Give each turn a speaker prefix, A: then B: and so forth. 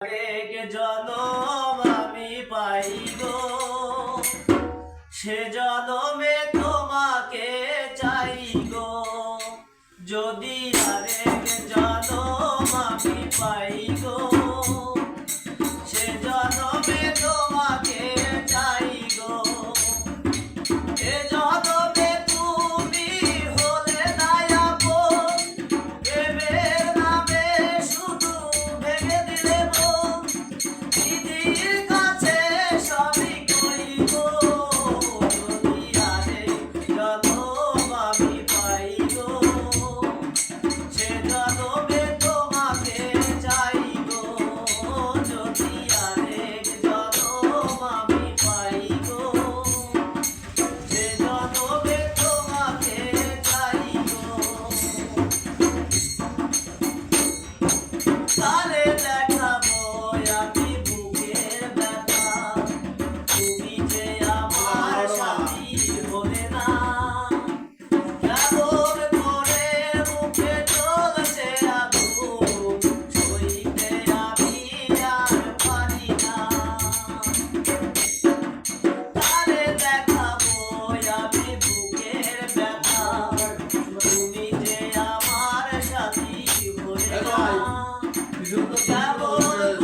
A: এক জনম আমি পাইব, সে জনমে তোমাকে চাইব। যদি আরেক জনম আমি পাইব, সে জনমে তোমাকে চাইব। এ জনমে তুমি হলে না আপন, প্রেমের নামে শুধু ভেঙে দিলে মন। দিদির কাছে সবই কইব, যদি আরেক জনম আমি পাইব, সে জনমে তোমাকে চাইব। যদি আরেক জনম আমি পাইব, সে জনমে তোমাকে চাইব। কারে দেখাবো আমি বুকের ব্যথা, তুমি যে আমার সাথী হলে না। কেমন করে মুখে চলছে আগুন, সইতে আমি আর পারি না। কারে দেখাবো আমি বুকের ব্যথা, তুমি যে আমার সাথী হলে না। কেমন